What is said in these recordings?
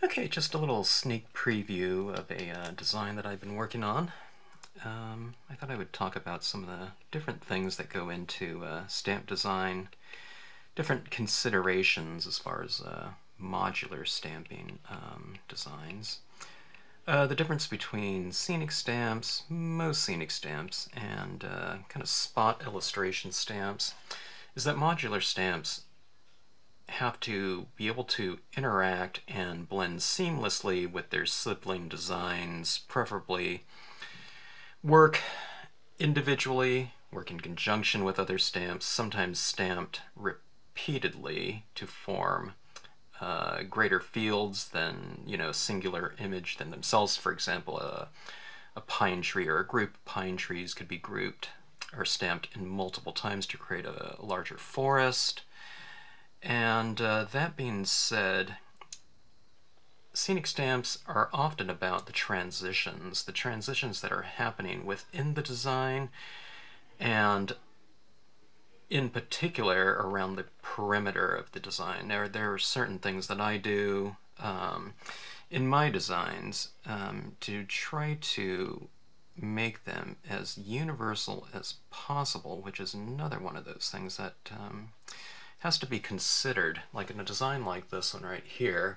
Okay, just a little sneak preview of a design that I've been working on. I thought I would talk about some of the different things that go into stamp design, different considerations as far as modular stamping designs. The difference between scenic stamps, most scenic stamps, and kind of spot illustration stamps is that modular stamps have to be able to interact and blend seamlessly with their sibling designs, preferably work individually, work in conjunction with other stamps, sometimes stamped repeatedly to form greater fields than, a singular image than themselves. For example, a pine tree or a group of pine trees could be grouped or stamped in multiple times to create a larger forest. And that being said, scenic stamps are often about the transitions that are happening within the design, and in particular around the perimeter of the design. There are certain things that I do in my designs to try to make them as universal as possible, which is another one of those things that has to be considered, like in a design like this one right here.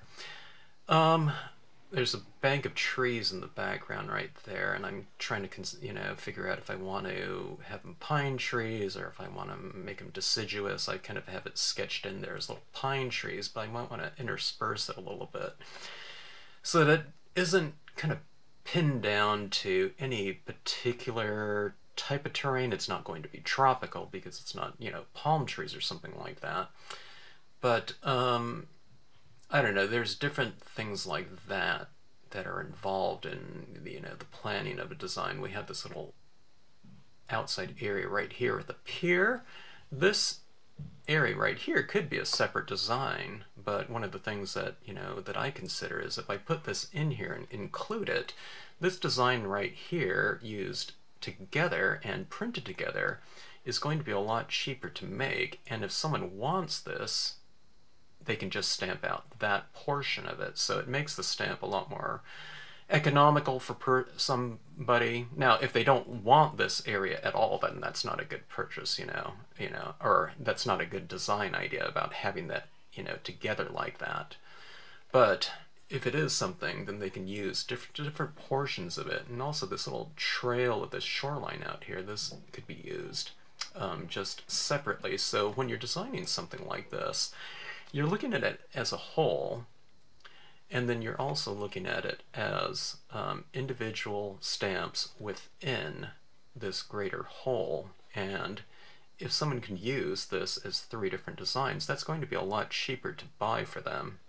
There's a bank of trees in the background right there, and I'm trying to figure out if I want to have them pine trees or if I want to make them deciduous. I kind of have it sketched in there as little pine trees, but I might want to intersperse it a little bit so that it isn't kind of pinned down to any particular type of terrain. It's not going to be tropical because it's not, palm trees or something like that. But I don't know, there's different things like that that are involved in the planning of a design. We have this little outside area right here with a pier. This area right here could be a separate design, but one of the things that that I consider is if I put this in here and include it, this design right here used together and printed together is going to be a lot cheaper to make, and if someone wants this, they can just stamp out that portion of it. So it makes the stamp a lot more economical for somebody. Now, if they don't want this area at all, then that's not a good purchase, or that's not a good design idea about having that, together like that. But if it is something, then they can use different portions of it. And also this little trail of this shoreline out here, this could be used just separately. So when you're designing something like this, you're looking at it as a whole, and then you're also looking at it as individual stamps within this greater whole. And if someone can use this as 3 different designs, that's going to be a lot cheaper to buy for them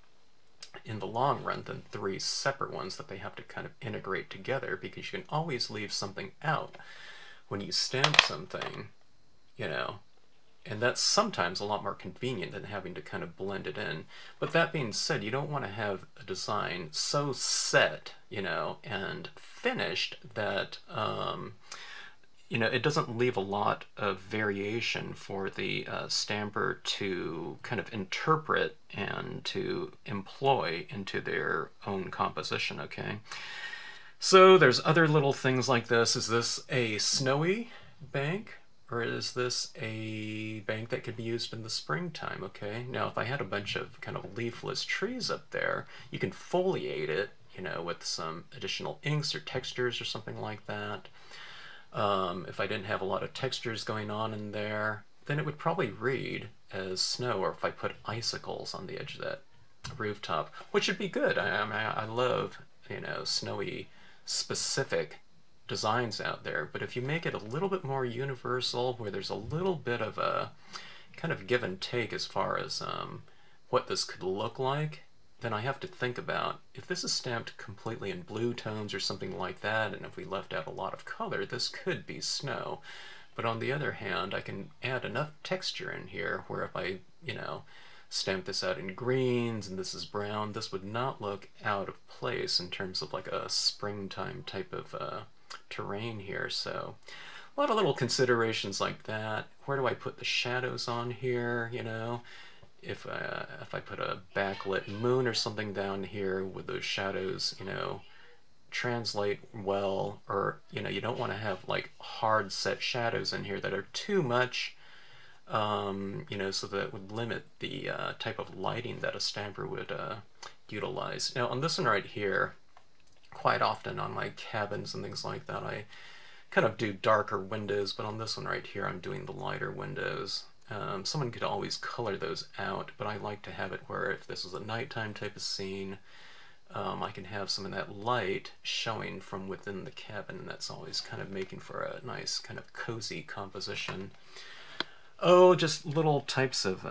in the long run than 3 separate ones that they have to kind of integrate together, because you can always leave something out when you stamp something, and that's sometimes a lot more convenient than having to kind of blend it in. But that being said, you don't want to have a design so set, and finished that it doesn't leave a lot of variation for the stamper to kind of interpret and to employ into their own composition, okay? So there's other little things like this. Is this a snowy bank, or is this a bank that could be used in the springtime, okay? Now, if I had a bunch of kind of leafless trees up there, you can foliate it, with some additional inks or textures or something like that. If I didn't have a lot of textures going on in there, then it would probably read as snow, or if I put icicles on the edge of that rooftop, which would be good. I love, snowy specific designs out there, but if you make it a little bit more universal, where there's a little bit of a kind of give and take as far as what this could look like, then I have to think about, if this is stamped completely in blue tones or something like that, and if we left out a lot of color, this could be snow. But on the other hand, I can add enough texture in here where if I, stamp this out in greens and this is brown, this would not look out of place in terms of like a springtime type of terrain here. So a lot of little considerations like that. Where do I put the shadows on here, if I put a backlit moon or something down here, would those shadows, you know, translate well? Or, you know, you don't want to have like hard set shadows in here that are too much, you know, so that it would limit the type of lighting that a stamper would utilize. Now on this one right here, quite often on my cabins and things like that, I kind of do darker windows, but on this one right here I'm doing the lighter windows. Someone could always color those out, but I like to have it where if this is a nighttime type of scene, I can have some of that light showing from within the cabin, and that's always kind of making for a nice kind of cozy composition. Oh, just little types of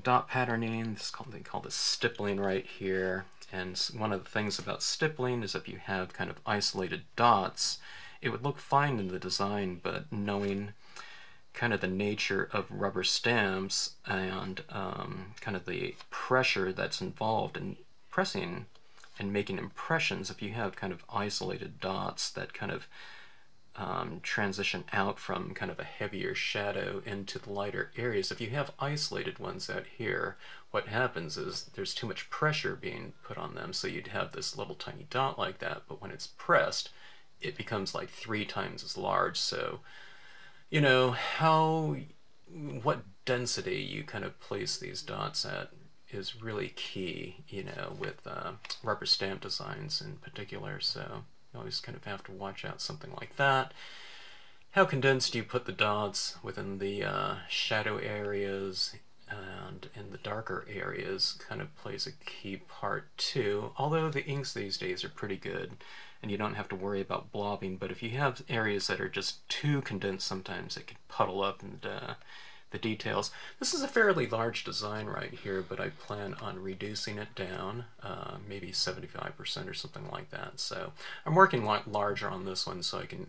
dot patterning. This is they call this stippling right here. And one of the things about stippling is if you have kind of isolated dots, it would look fine in the design, but knowing kind of the nature of rubber stamps and kind of the pressure that's involved in pressing and making impressions, if you have kind of isolated dots that kind of transition out from kind of a heavier shadow into the lighter areas, if you have isolated ones out here, what happens is there's too much pressure being put on them, so you'd have this little tiny dot like that, but when it's pressed, it becomes like 3 times as large. So you know, what density you kind of place these dots at is really key, you know, with rubber stamp designs in particular. So you always kind of have to watch out something like that. How condensed do you put the dots within the shadow areas and in the darker areas kind of plays a key part too. Although the inks these days are pretty good and you don't have to worry about blobbing, but if you have areas that are just too condensed, sometimes it can puddle up and the details. This is a fairly large design right here, but I plan on reducing it down, maybe 75% or something like that. So I'm working a lot larger on this one so I can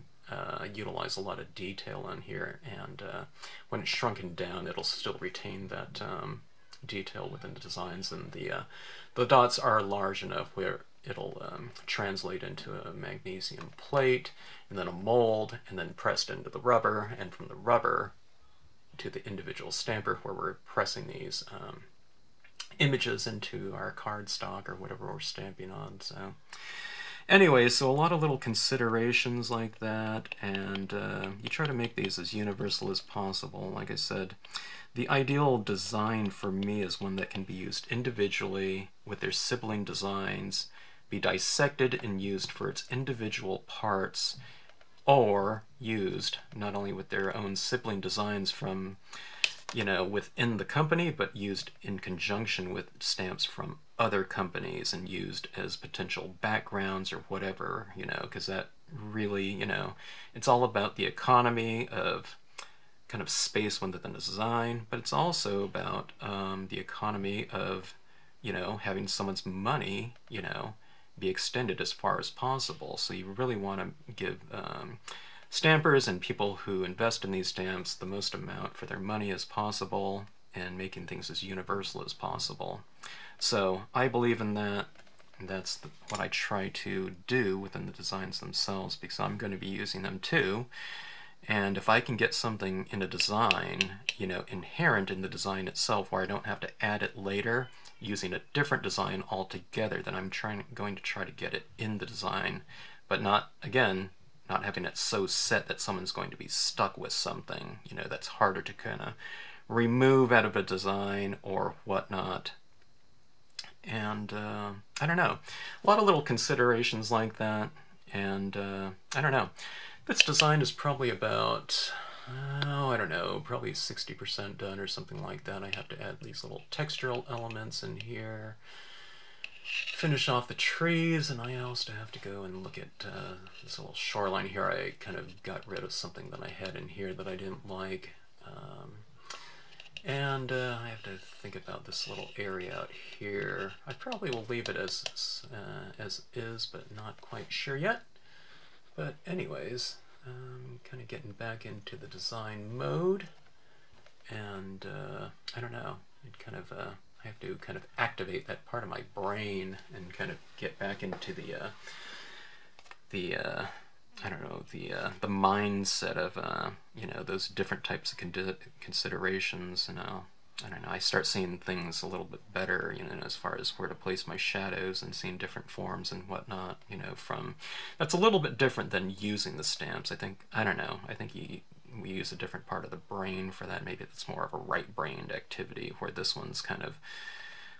utilize a lot of detail on here, and when it's shrunken down it'll still retain that detail within the designs, and the dots are large enough where it'll translate into a magnesium plate and then a mold and then pressed into the rubber, and from the rubber to the individual stamper where we're pressing these images into our cardstock or whatever we're stamping on. So anyway, so a lot of little considerations like that, and you try to make these as universal as possible. Like I said, the ideal design for me is one that can be used individually with their sibling designs, be dissected and used for its individual parts, or used not only with their own sibling designs from, you know, within the company, but used in conjunction with stamps from other companies and used as potential backgrounds or whatever, you know, because that really, you know, it's all about the economy of kind of space within the design, but it's also about the economy of, you know, having someone's money, you know, be extended as far as possible. So you really want to give stampers and people who invest in these stamps the most amount for their money as possible and making things as universal as possible. So I believe in that, and that's what I try to do within the designs themselves, because I'm going to be using them too. And if I can get something in a design, you know, inherent in the design itself, where I don't have to add it later using a different design altogether, then I'm going to try to get it in the design, but not, again, not having it so set that someone's going to be stuck with something, you know, that's harder to kind of remove out of a design or whatnot. And I don't know, a lot of little considerations like that, and I don't know. This design is probably about, I don't know, probably 60% done or something like that. I have to add these little textural elements in here, finish off the trees, and I also have to go and look at this little shoreline here. I kind of got rid of something that I had in here that I didn't like. And I have to think about this little area out here. I probably will leave it as is, but not quite sure yet. But anyways, kind of getting back into the design mode, and I don't know, it kind of I have to kind of activate that part of my brain and kind of get back into the I don't know, the mindset of you know, those different types of considerations. You know, I don't know. I start seeing things a little bit better, you know, as far as where to place my shadows and seeing different forms and whatnot. You know, from that's a little bit different than using the stamps. I think, I don't know. I think we use a different part of the brain for that. Maybe it's more of a right-brained activity, where this one's kind of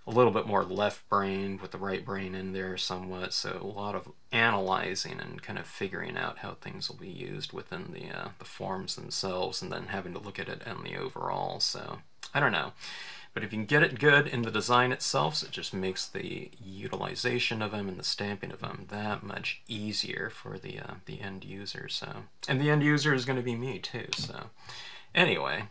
a little bit more left-brained with the right brain in there somewhat. So a lot of analyzing and kind of figuring out how things will be used within the forms themselves, and then having to look at it in the overall. So I don't know. But if you can get it good in the design itself, so it just makes the utilization of them and the stamping of them that much easier for the end user. So, and the end user is going to be me too. So anyway,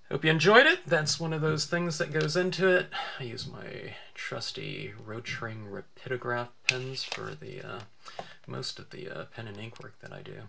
hope you enjoyed it. That's one of those things that goes into it. I use my trusty Rotring Rapidograph pens for the most of the pen and ink work that I do.